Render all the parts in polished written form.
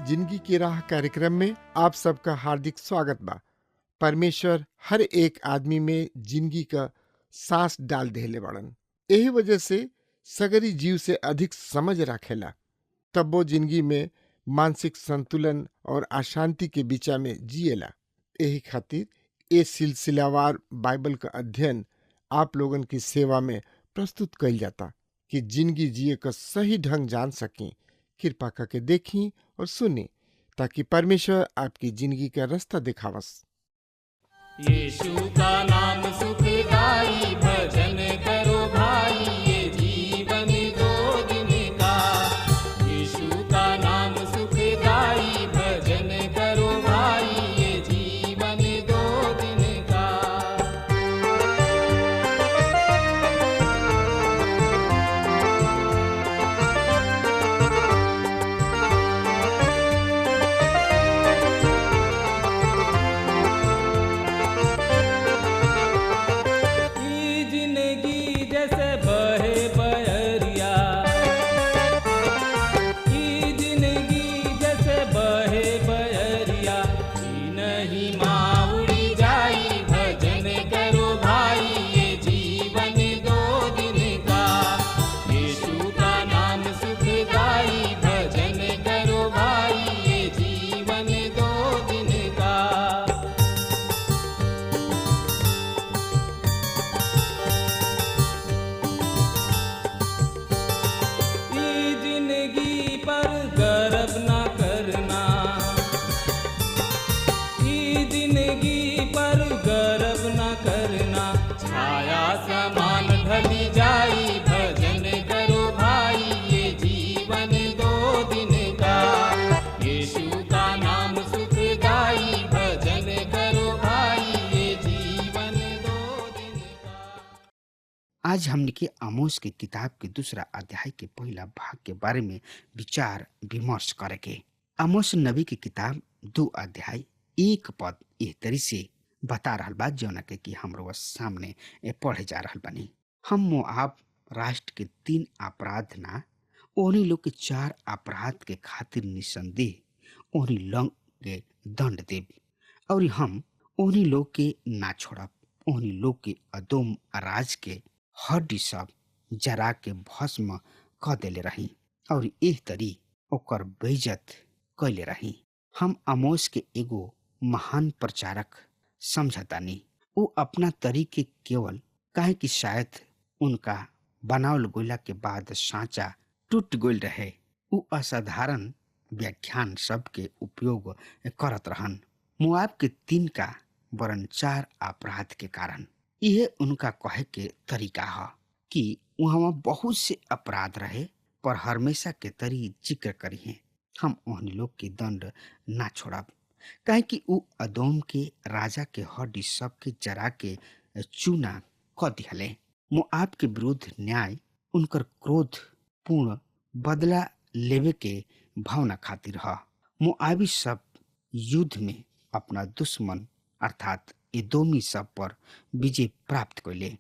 जिंदगी की राह कार्यक्रम में आप सबका हार्दिक स्वागत बा। परमेश्वर हर एक आदमी में जिंदगी का सांस डाल देले बड़न। यही वजह से सगरी जीव से अधिक समझ रखेला। तब वो जिंदगी में मानसिक संतुलन और अशांति के बीचा में जिएला। यही खातिर ये सिलसिलावार बाइबल का अध्ययन आप लोगन की सेवा में प्रस्तुत कइल जाता कि जिंदगी जिए का सही ढंग जान सकें। कृपा करके देखी और सुनी ताकि परमेश्वर आपकी जिंदगी का रास्ता दिखावस। यीशु का नाम सुखदाई, भजन करो भाई, ये जीवन दो दिन का। यीशु का नाम सुखदाई, भजन करो भाई, ये जीवन दो दिन का। ई जिंदगी जैसे बहे बहरिया, ई जिंदगी जैसे बहे बहरिया, ई नहीं माँ उड़ी जाई, भजन करो भाई, ये जीवन दो दिन का। यीशु का नाम सुखदाई, भजन करो भाई, ये जीवन दो दिन का। ई जिंदगी पर गर्व न करना, ई जिंदगी पर गर्व न करना, छाया समान ढली जाई, भजन करो भाई, ये जीवन दो दिन का। यीशु का नाम सुखदाई, भजन करो भाई, ये जीवन दो दिन का। आज हमने के आमोस की किताब के दूसरा अध्याय के पहला भाग के बारे में विचार विमर्श करेंगे। आमोस नबी की किताब 2 अध्याय 1 पद एह तरी से बता रहल बा, जौना के कि हमरो सामने पढ़े जा रहल बानी। हम मोआब राष्ट्र के 3 अपराध ना, ओहनी लोग के 4 अपराध के खातिर निसंदेह ओहनी लोग के दंड देव, और हम ओहनी लोग के ना छोड़ब। ओहनी लोग के अदोम राज के हड्डी सब जरा के भस्म क देले रही, और एह तरी ओकर बेइज्जत कैले रही। हम आमोस के एगो महान प्रचारक समझतानी। वो अपना तरीके केवल काहे कि शायद उनका बनावल गोला के बाद सांचा टूट गइल रहे, वो असाधारण व्याख्यान सब के उपयोग करत रहन। मुआब के 3 का वरन 4 अपराध के कारण यह उनका कहे के तरीका है कि वहाँ बहुत से अपराध रहे, पर हमेशा के तरी जिक्र करी है हम ओहनी लोग के दंड ना छोड़ब, काहे कि उ अदोम के राजा के हड्डी सब के जरा के चूना क दिहले। मोआब के विरुद्ध न्याय उनकर क्रोध पूर्ण बदला लेवे के भावना खातिर है। मोआबी सब युद्ध में अपना दुश्मन अर्थात एदोमी सब पर विजय प्राप्त कैले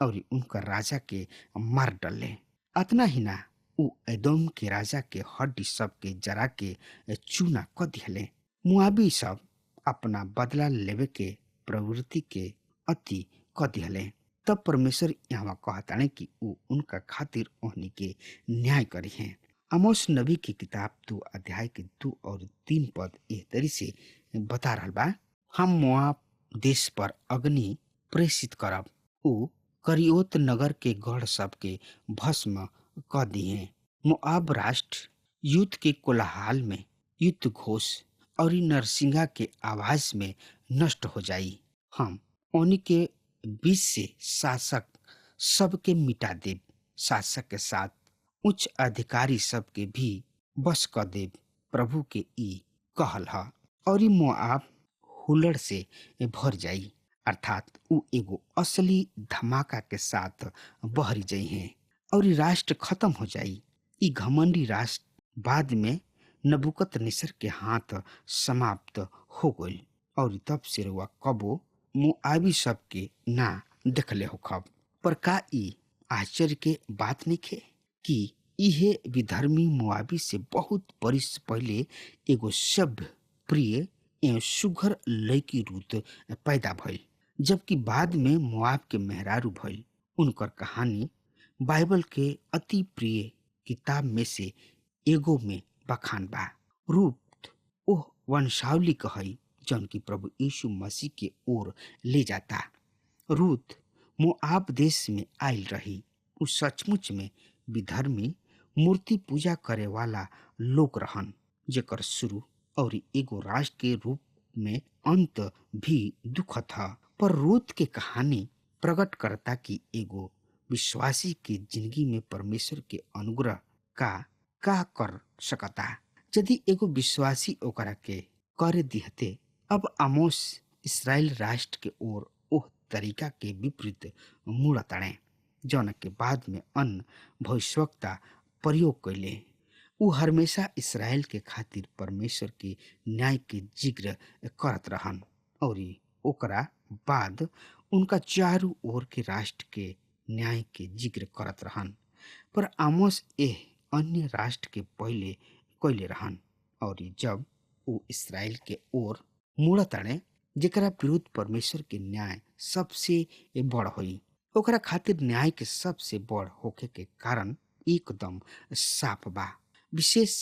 और उनकर राजा के मार डले। अतना ही ना, उ एदोम के राजा के हड्डी सब के जरा के चूना क दिहले। मुआबी सब अपना बदला लेवे के प्रवृत्ति के अति क दिहले। तब परमेश्वर यहाँ कहताने कि उ उनका खातिर ओहनी के न्याय करी है। आमोस नबी की किताब 2 अध्याय के 2 और 3 पद एह तरी से बता रहल बा, हम मोआब देश पर अग्नि प्रेषित करब, उ करियोत नगर के गढ़ सब के भस्म क दिए। मोआब राष्ट्र युद्ध के कोलाहल में, युद्ध घोष और नरसिंगा के आवाज में नष्ट हो जाई। हम ओनी के बीच से शासक सबके मिटा देव, शासक के साथ उच्च अधिकारी सबके भी बस क देव प्रभु के ई कहल ह। और ई मोआब हुल्लड़ से भर जाई, अर्थात उ एगो असली धमाका के साथ बहरी जाई हैं और ई राष्ट्र खत्म हो जाई। ई घमंडी राष्ट्र बाद में नबुकदनेस्सर के हाथ समाप्त हो गई और तब से रउआ कबो मुआबी सब के ना देखले होखब। पर का ई आश्चर्य के बात नहीं खे कि इहे विधर्मी मुआबी से बहुत बरिस पहले एगो सभ्य प्रिय एवं सुघर लड़की रूत पैदा भइल, जबकि बाद में मुआब के मेहरारू भइल। उनकर कहानी बाइबल के अति प्रिय किताब में से एगो में बखान बा। रूत ओह वंशावली कहई जौन की प्रभु यीशु मसीह के ओर ले जाता। रूत मोआब देश में आयल रही। उ सचमुच में विधर्मी मूर्ति पूजा करे वाला लोग रहन, जेकर शुरू और एगो राष्ट्र के रूप में अंत भी दुखद था। पर रूत के कहानी प्रकट करता कि एगो विश्वासी के जिंदगी में परमेश्वर के अनुग्रह का कर सकता यदि एगो विश्वासी ओकरा के करे दिहते। अब आमोस इसराइल राष्ट्र के ओर ओह तरीका के विपरीत मुड़ताड़े जौन के बाद में अन्य भविष्यवक्ता प्रयोग कैले। उ हमेशा इसराइल के खातिर परमेश्वर के न्याय के जिक्र करत रहन और ओकरा बाद उनका चारों ओर के राष्ट्र के न्याय के जिक्र करत रहन। पर आमोस एह अन्य राष्ट्र के पहले कैले रहन और जब वो इसराइल के ओर मुड़ताड़े जेकरा विरुद्ध परमेश्वर के न्याय सबसे बड़ होई, ओकरा खातिर न्याय के सबसे बड़ होखे के कारण एकदम साफ बा। विशेष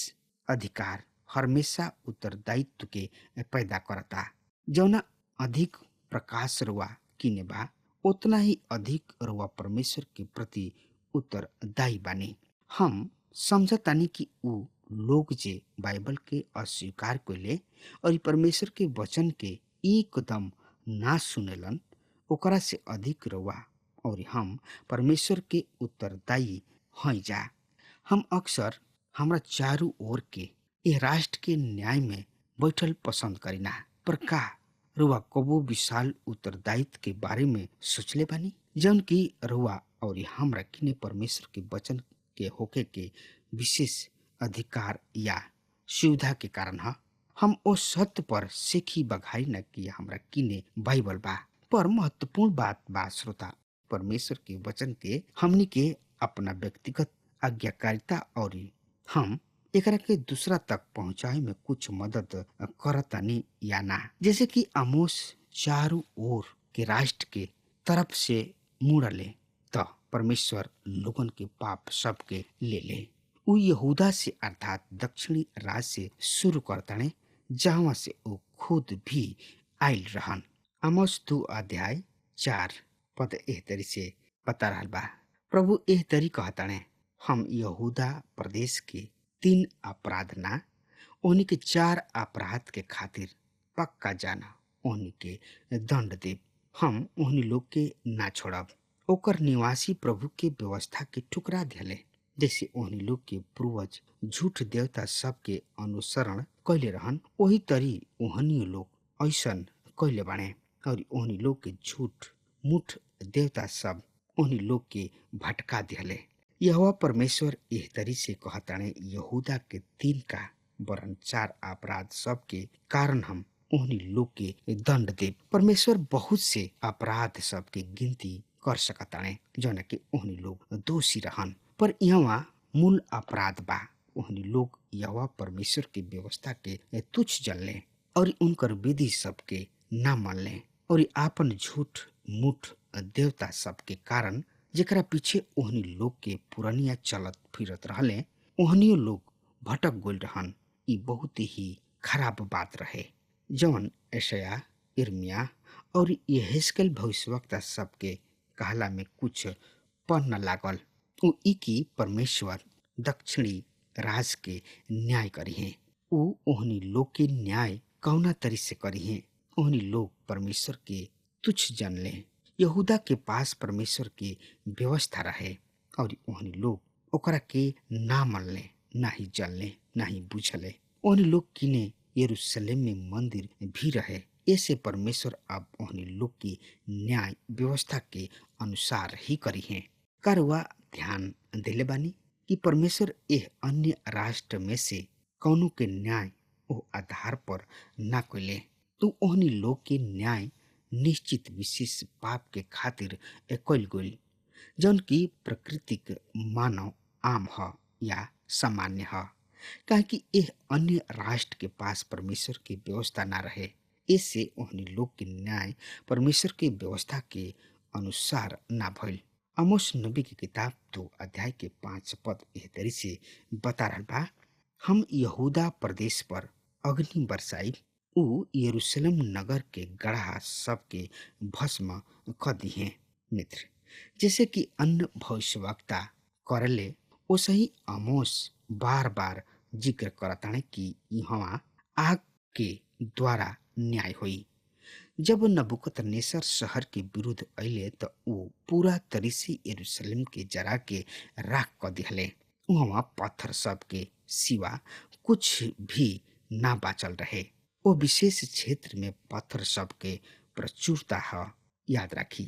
अधिकार हमेशा उत्तरदायित्व के पैदा करता। जौना अधिक प्रकाश रुआ किने बा उतना ही अधिक रुआ परमेश्वर के प्रति उत्तरदायी बानी। हम समझतानी कि उ लोग जे बाइबल के अस्वीकार कैले और परमेश्वर के वचन के एकदम ना सुनेलन, ओकरा से अधिक रुआ और हम परमेश्वर के उत्तरदायी हैं जा। हम अक्सर हमरा चारों ओर के ये राष्ट्र के न्याय में बैठल पसंद करीना। पर का रुआ कबो विशाल उत्तरदायित्व के बारे में सोचले बानी जौन की रुआ और हमरा किने परमेश्वर के वचन के होके के विशेष अधिकार या सुविधा के कारण है। हम ओ सत्य पर सीखी बघाई न कि हमरा किने बाइबल बा। पर महत्वपूर्ण बात बा श्रोता, परमेश्वर के वचन के हमनी के अपना व्यक्तिगत आज्ञाकारिता और हम एकरा के दूसरा तक पहुंचाए में कुछ मदद करतानी या ना। जैसे कि आमोस चारों ओर के राष्ट्र के तरफ से मुड़ले तो परमेश्वर लोगन के पाप सबके ले ले। उ यहूदा से अर्थात दक्षिणी राज से शुरू करताने जहाँ से वो खुद भी आयल रहन। आमोस 2:4 एह तरी से बता रहल बा। प्रभु एह तरी कहताने, हम यहूदा प्रदेश के 3 अपराध ना ओहनी के 4 अपराध के खातिर पक्का जाना ओहनी के दंड देव। हम ओहनी लोग के ना छोड़ब। ओकर निवासी प्रभु के व्यवस्था के ठुकरा दिले, जैसे ओहनी लोग के पूर्वज झूठ देवता सब के अनुसरण कैले रहन वही तरी ओहनी लोग ऐसन कैले बाणे और ओहनी लोग के झूठ मूठ देवता सब ओहनी लोग के भटका दिले। यहोवा परमेश्वर एह तरी से कहताणे, यहूदा के 3 का वरन 4 अपराध सब के कारण हम ओहनी लोग के दंड दे। परमेश्वर बहुत से अपराध सब के गिनती कर सकताणे जौन के ओहनी लोग दोषी रहन। पर यहाँ मूल अपराध बा ओहनी लोग यहोवा परमेश्वर के व्यवस्था के तुच्छ जानले और उनकर विधि सब के ना मानले और आपन झूठ मूठ देवता सब के कारण जेकरा पीछे ओहनी लोग के पुरानिया चलत फिरत रहले ओहनी लोग भटक गइल रहन। ई बहुत ही खराब बात रहे जौन यशायाह, यिर्मयाह और यहेजकेल भविष्यवक्ता सब के कहला में कुछ पन न लागल। उ ई की परमेश्वर दक्षिणी राज के न्याय करी है। उ ओहनी लोग के न्याय कौना तरी से करी है। ओहनी लोग परमेश्वर के तुच्छ जानले। यहूदा के पास परमेश्वर के व्यवस्था रहे और ओहनी लोग ओकरा के ना मनले, ना ही जानले, ना ही बुझले। उन लोग किने यरूशलेम में मंदिर भी रहे। ऐसे परमेश्वर अब उन लोग की न्याय व्यवस्था के अनुसार ही करी है। करवा ध्यान दिले बानी कि परमेश्वर एह अन्य राष्ट्र में से कौनो के न्याय ओ आधार पर ना कोले। तू ओहनी लोग के न्याय निश्चित विशेष पाप के खातिर कइल गइल, जौन की प्राकृतिक मानव आम ह या सामान्य ह। काहे कि एह अन्य राष्ट्र के पास परमेश्वर की व्यवस्था ना रहे। इससे ओहनी लोग के न्याय परमेश्वर की व्यवस्था के अनुसार ना भइल। आमोस नबी की किताब 2 अध्याय के 5 पद एह तरी से बता रहल बा, हम यहूदा प्रदेश पर अग्नि बरसाई, ऊ यरूशलेम नगर के गढ़ा सबके भस्म क दिहे। मित्र, जैसे कि अन्य भविष्यवक्ता करले, वैसे ही आमोस बार बार जिक्र करताने कि यहाँ आग के द्वारा न्याय हुई। जब नबूकदनेस्सर शहर के विरुद्ध अइले त ऊ पूरा तरी से यरूशलेम के जरा के राख क दिहले। वहाँ पत्थर सब के सिवा कुछ भी ना बाचल रहे। वो विशेष क्षेत्र में पत्थर सब के प्रचुरता है। याद राखी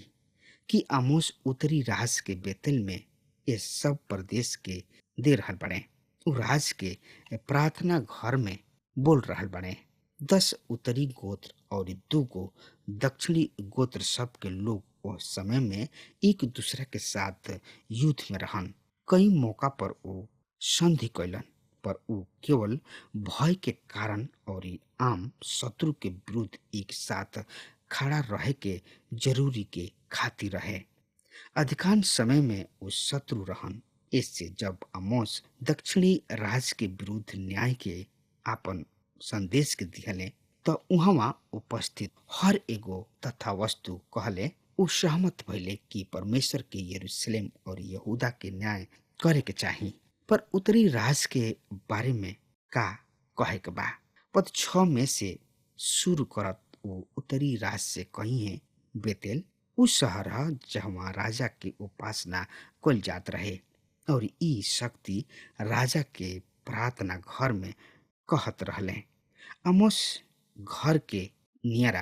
कि आमोस उत्तरी राज के बेतल में ये सब प्रदेश के दे रहल बने। उ राज के प्रार्थना घर में बोल रहल बने। 10 उत्तरी गोत्र और 2 गो दक्षिणी गोत्र सब के लोग उस समय में एक दूसरे के साथ युद्ध में रहन। कई मौका पर वो संधि कैलन, पर वो केवल भय के कारण और आम शत्रु के विरुद्ध एक साथ खड़ा रहे के जरूरी के खातिर रहे। अधिकांश समय में वो शत्रु रहन। इससे जब आमोस दक्षिणी राज के विरुद्ध न्याय के आपन संदेश के दिहले तो वहाँ उपस्थित हर एगो तथा वस्तु कहले उ सहमत भइले कि परमेश्वर के यरूशलेम और यहूदा के न्याय करे के चाही। पर उत्तरी राज के बारे में का कहे के बा? पद 6 में से शुरू करत वो उत्तरी राज से कही है, बेतेल उ शहर है जहाँ राजा के उपासना कल जात रहे और ई शक्ति राजा के प्रार्थना घर में कहत रहले। आमोस घर के नियरा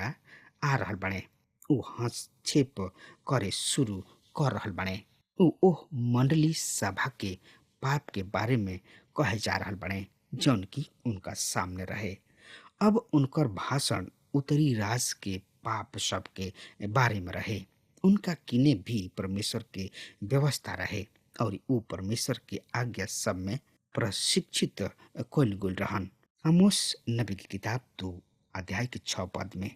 आ रहल बने। उ हस्तक्षेप करे शुरू कर रहल बने। उ ओह मंडली सभा के पाप के बारे में कहे जा रहल बने जौन की उनका सामने रहे। अब उनकर भाषण उत्तरी राज के पाप सब के बारे में रहे। उनका किने भी परमेश्वर के व्यवस्था रहे और वो परमेश्वर के आज्ञा सब में प्रशिक्षित कइल गइल रहन। आमोस नबी की किताब 2 अध्याय के 6 पद में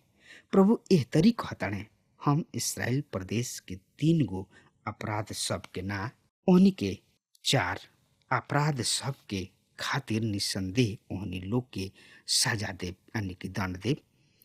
प्रभु एह तरी कहताने, हम इस्राएल प्रदेश के 3 गो अपराध सब के ना ओहनी के 4 अपराध सब के खातिर निसंदेह ओहनी लोग के सजा देव, यानी कि दंड देव।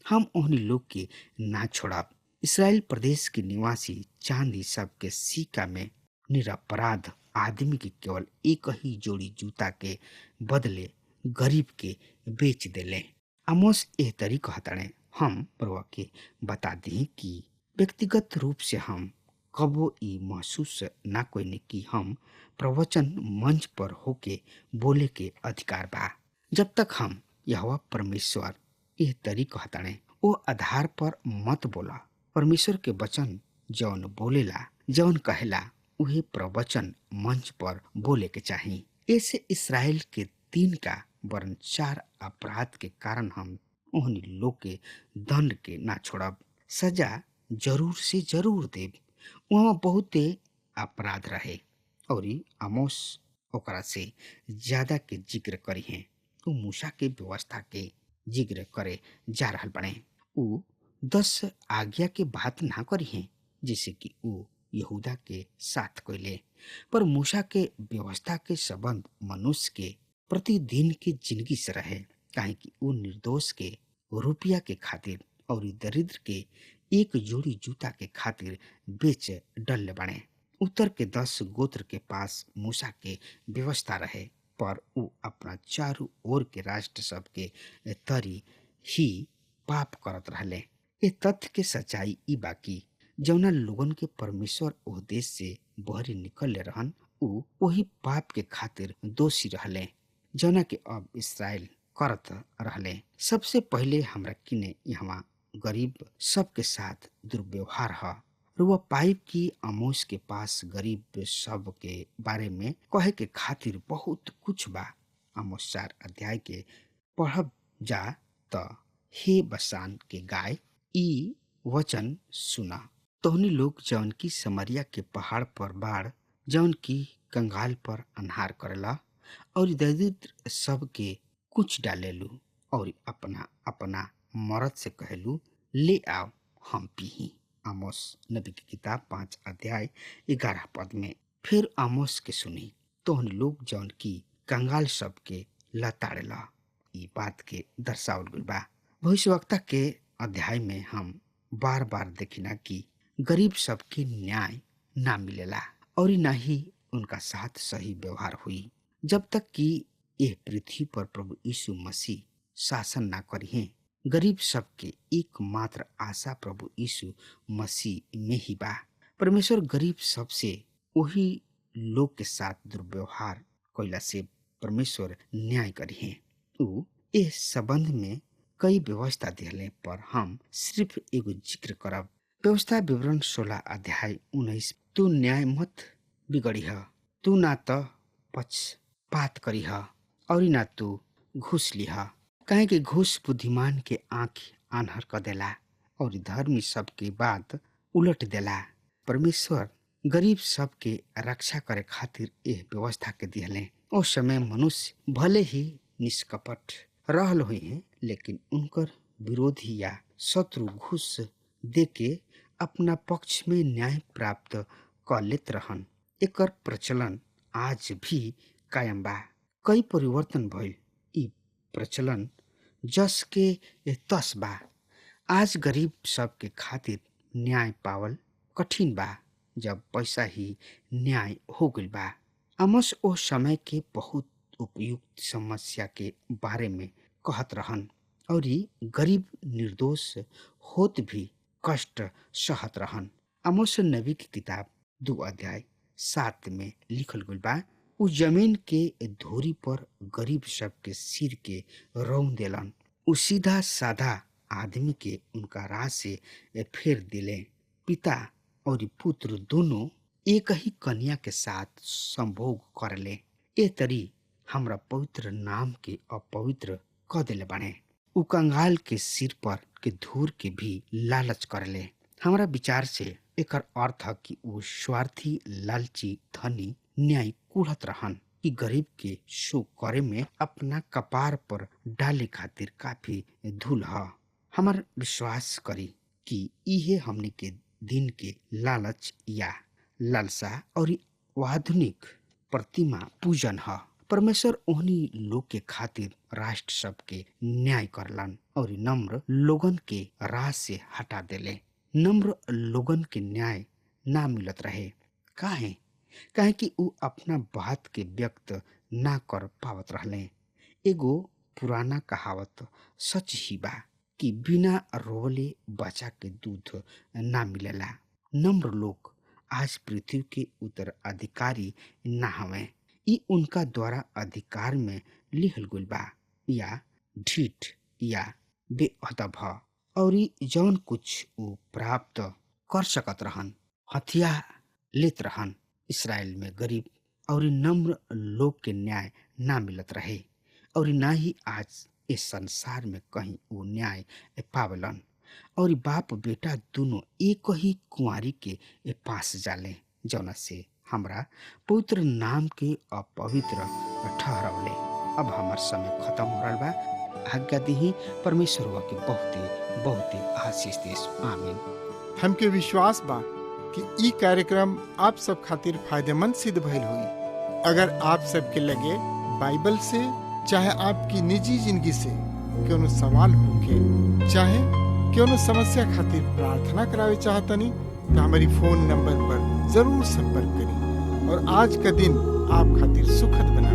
हम ओहनी लोग के ना छोड़ब। इस्राएल प्रदेश के निवासी चांदी सब के सिक्का में निरपराध आदमी के केवल एक ही जोड़ी जूता के बदले गरीब के बेच देले। आमोस एह तरी कहताने, हम प्रभु के बता दी कि व्यक्तिगत रूप से हम कबो ई महसूस ना कोई कि हम प्रवचन मंच पर होके बोले के अधिकार बा। जब तक हम यहोवा परमेश्वर एह तरी कहताने ओ आधार पर मत बोला। परमेश्वर के वचन जौन बोलेला जौन कहेला उहे प्रवचन मंच पर बोले के चाही। ऐसे इस्राएल के 3 का वरन 4 अपराध के कारण हम ओहनी लोग के दंड के ना छोड़ब, सजा जरूर से जरूर देव। वहाँ बहुते अपराध रहे और आमोस ओकरा से ज्यादा के जिक्र करी है। उ मूसा के व्यवस्था के जिक्र करे जा रहल बने। उ 10 आज्ञा के बात ना करी है जैसे कि उ यहूदा के साथ कोइले, पर मूसा के व्यवस्था के संबंध मनुष्य के प्रतिदिन के जिंदगी से रहे। काहे कि उ निर्दोष के रुपया के खातिर और दरिद्र के एक जोड़ी जूता के खातिर बेच डलले बने। उत्तर के 10 गोत्र के पास मूसा के व्यवस्था रहे, पर उ अपना चारों ओर के राष्ट्र सब के तरी ही पाप करत रहले। ए तथ्य के सच्चाई ई बाकी जौना लोगन के परमेश्वर ओह देश से बहरी निकलले रहन, ऊ वही पाप के खातिर दोषी रहले जौना के अब इसराइल करत रहले। सबसे पहले हमरा किने यहाँ गरीब सबके साथ दुर्व्यवहार है। रुआ पाइप की आमोस के पास गरीब सब के बारे में कहे के खातिर बहुत कुछ बा। आमोस 4 अध्याय के पढ़ब जा त हे बसान के गाय ई वचन सुना। तोहनी लोग जौन की समरिया के पहाड़ पर बाढ़, जौन की कंगाल पर अन्हार करेला और दरिद्र सब के कुछ डालेलू और अपना अपना मरद से कहलू ले आओ हम पीही। आमोस नबी की किताब 5 अध्याय 11 पद में। फिर आमोस के सुनी तोहन लोग जौन की कंगाल सब के लताड़ेला। ई बात के दर्शावल गइल बा। भविष्यवक्ता के अध्याय में हम बार बार देखिना कि गरीब सब के न्याय ना मिलेला और ना ही उनका साथ सही व्यवहार हुई जब तक कि यह पृथ्वी पर प्रभु यीशु मसीह शासन ना करिहे। गरीब सबके एकमात्र आशा प्रभु यीशु मसीह में ही बा। परमेश्वर गरीब सबसे वही लोग के साथ दुर्व्यवहार कइला से परमेश्वर न्याय करिहे। ऊ इस संबंध में कई व्यवस्था दिले पर हम सिर्फ एगो जिक्र करब। व्यवस्था विवरण 16 अध्याय 19। तू न्याय मत बिगड़ीह, तू ना तो पक्षपात करीह और ना तू घूस लिह, काहे कि घूस बुद्धिमान के आँख आन्हर कर देला और धर्मी सबके बात उलट देला। परमेश्वर गरीब सबके रक्षा करे खातिर यह व्यवस्था के दिले। उस समय मनुष्य भले ही निष्कपट रहल हुई है, लेकिन उनकर विरोधी या शत्रु घूस देके अपना पक्ष में न्याय प्राप्त कर लेत रहन। एकर प्रचलन आज भी कायम बा। कई परिवर्तन भइल। ई प्रचलन जस के तस बा। आज गरीब सब के खातिर न्याय पावल कठिन बा जब पैसा ही न्याय हो गइल बा। आमोस ओ समय के बहुत उपयुक्त समस्या के बारे में कहत रहन और गरीब निर्दोष होत भी कष्ट सहत रहन। आमोस नबी की किताब 2 अध्याय 7 में लिखल गइल बा। उ जमीन के धोरी पर गरीब सब के सिर के रौन देलन। उ सीधा साधा आदमी के उनका राह से फेर दिले। पिता और पुत्र दोनों एक ही कन्या के साथ संभोग करले। ए तरी हमरा पवित्र नाम के अपवित्र क देले बाने। उ कंगाल के सिर पर के धूर के भी लालच करले। हमरा विचार से एकर अर्थ है कि उ स्वार्थी, लालची, धनी, न्याय कुढ़त रहन कि गरीब के शोक करे में अपना कपार पर डाले खातिर काफी धूल है। हमार विश्वास करी कि इहे हमने के दिन के लालच या लालसा और आधुनिक प्रतिमा पूजन है। परमेश्वर ओहनी लोग के खातिर राष्ट्र सब के न्याय करलन और नम्र लोगन के राह से हटा देले। नम्र लोगन के न्याय ना मिलत रहे। काहे कि उ अपना बात के व्यक्त ना कर पावत रहले। एगो पुराना कहावत सच ही बा कि बिना रोले बच्चा के दूध ना मिलेला। नम्र लोग आज पृथ्वी के उत्तराधिकारी ना हवे। ई उनका द्वारा अधिकार में लिहल गइल बा या ढीठ या बेअदब ह और जौन कुछ उ प्राप्त कर सकत रहन हथिया लेत रहन। इसराइल में गरीब और नम्र लोग के न्याय ना मिलत रहे और ना ही आज इस संसार में कहीं वो न्याय पावलन। और बाप बेटा दोनों एक ही कुंवारी के पास जाले जौना से हमरा पवित्र नाम के अपवित्र ठहरावले। अब हमार समय खत्म हो रहा बा। आज्ञा दी। परमेश्वर के बहुते बहुते आशीष देस। आमीन। हमके विश्वास बा कि ई कार्यक्रम आप सब खातिर फायदेमंद सिद्ध भइल हुई। अगर आप सबके लगे बाइबल से चाहे आपकी निजी जिंदगी से कोनो सवाल होके चाहे कोनो समस्या खातिर प्रार्थना करावे चाहतनी तो हमारी फोन नंबर पर जरूर संपर्क करें और आज का दिन आप खातिर सुखद बना।